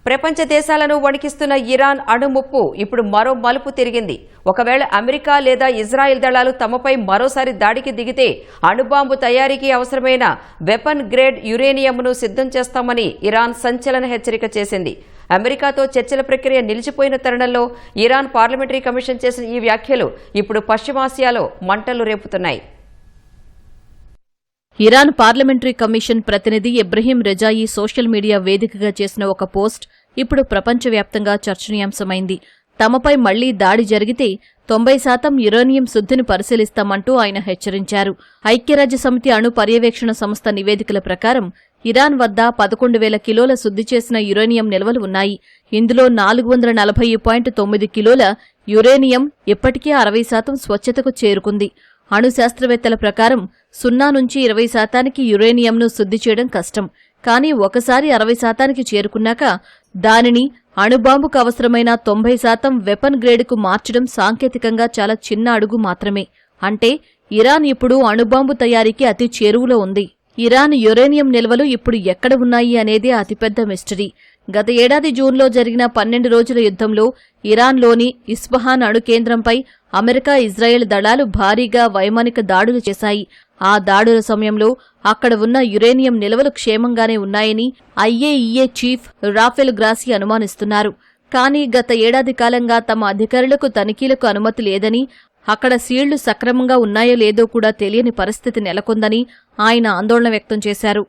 ప్రపంచ దేశాలను వణికిస్తున్న ఇరాన్ అణుముప్పు ఇప్పుడు మరో మలుపు తిరిగింది. ఒకవేళ అమెరికా లేదా ఇజ్రాయెల్ దళాలు తమపై మరోసారి దాడికి దిగితే అణుబాంబు తయారీకి అవసరమైన వెపన్ గ్రేడ్ యురేనియంను సిద్ధం చేస్తామని ఇరాన్ సంచలన హెచ్చరిక చేసింది. అమెరికాతో చర్చల ప్రక్రియ నిలిచిపోయిన తరుణంలో ఇరాన్ పార్లమెంటరీ కమిషన్ చేసిన ఈ వ్యాఖ్యలు ఇప్పుడు పశ్చిమాసియాలో మంటలు రేపుతున్నాయి. ఇరాన్ పార్లమెంటరీ కమిషన్ ప్రతినిధి ఇబ్రహీం రెజాయి సోషల్ మీడియా వేదికగా చేసిన ఒక పోస్ట్ ఇప్పుడు ప్రపంచవ్యాప్తంగా చర్చనీయాంశమైంది. తమపై మళ్లీ దాడి జరిగితే 90% యురేనియం శుద్ధిని పరిశీలిస్తామంటూ ఆయన హెచ్చరించారు. ఐక్యరాజ్యసమితి అణు పర్యవేక్షణ సంస్థ నివేదికల ప్రకారం ఇరాన్ వద్ద 11,000 కిలోల శుద్ధి చేసిన యురేనియం నిల్వలు ఉన్నాయి. ఇందులో 440.9 కిలోల యురేనియం ఇప్పటికే 60% స్వచ్ఛతకు చేరుకుంది. అణు శాస్త్రవేత్తల ప్రకారం 0 నుంచి 20% యురేనియంను శుద్ధి చేయడం కష్టం. కానీ ఒకసారి 60% చేరుకున్నాక దానిని అణుబాంబుకు అవసరమైన 90% వెపన్ గ్రేడ్కు మార్చడం సాంకేతికంగా చాలా చిన్న అడుగు మాత్రమే. అంటే ఇరాన్ ఇప్పుడు అణుబాంబు తయారీకి అతి చేరువలో ఉంది. ఇరాన్ యురేనియం నిల్వలు ఇప్పుడు ఎక్కడ ఉన్నాయి అనేదే అతిపెద్ద మిస్టరీ. గత ఏడాది జూన్లో జరిగిన 12 రోజుల యుద్ధంలో ఇరాన్లోని ఇస్ఫహాన్ అణు కేంద్రంపై అమెరికా, ఇజ్రాయెల్ దళాలు భారీగా వైమానిక దాడులు చేశాయి. ఆ దాడుల సమయంలో అక్కడ ఉన్న యురేనియం నిల్వలు క్షేమంగానే ఉన్నాయని ఐఏఈఏ చీఫ్ రాఫెల్ గ్రాసీ అనుమానిస్తున్నారు. కానీ గత ఏడాది కాలంగా తమ అధికారులకు తనిఖీలకు అనుమతి లేదని, అక్కడ సీళ్లు సక్రమంగా ఉన్నాయో లేదో కూడా తెలియని పరిస్థితి నెలకొందని ఆయన ఆందోళన వ్యక్తం చేశారు.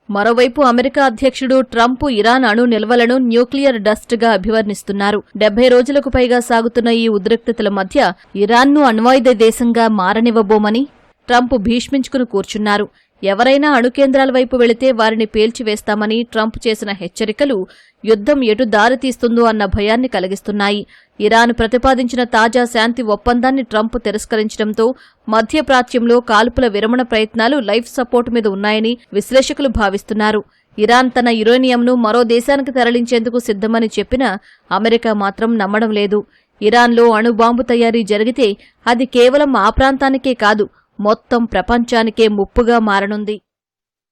మరోవైపు అమెరికా అధ్యక్షుడు ట్రంప్ ఇరాన్ అణు నిల్వలను న్యూక్లియర్ డస్ట్ గా అభివర్ణిస్తున్నారు. 70 రోజులకు పైగా సాగుతున్న ఈ ఉద్రిక్తతల మధ్య ఇరాన్ను అణ్వాయుధ దేశంగా మారనివ్వబోమని ట్రంప్ భీష్మించుకుని కూర్చున్నారు. ఎవరైనా అణు కేంద్రాల వైపు వెళితే వారిని పేల్చివేస్తామని ట్రంప్ చేసిన హెచ్చరికలు యుద్ధం ఎటు దారితీస్తుందో అన్న భయాన్ని కలిగిస్తున్నాయి. ఇరాన్ ప్రతిపాదించిన తాజా శాంతి ఒప్పందాన్ని ట్రంప్ తిరస్కరించడంతో మధ్యప్రాచ్యంలో కాల్పుల విరమణ ప్రయత్నాలు లైఫ్ సపోర్ట్ మీద ఉన్నాయని విశ్లేషకులు భావిస్తున్నారు. ఇరాన్ తన యురేనియంను మరో దేశానికి తరలించేందుకు సిద్ధమని చెప్పినా అమెరికా మాత్రం నమ్మడం లేదు. ఇరాన్లో అణుబాంబు తయారీ జరిగితే అది కేవలం ఆ ప్రాంతానికే కాదు, మొత్తం ప్రపంచానికే ముప్పుగా మారనుంది.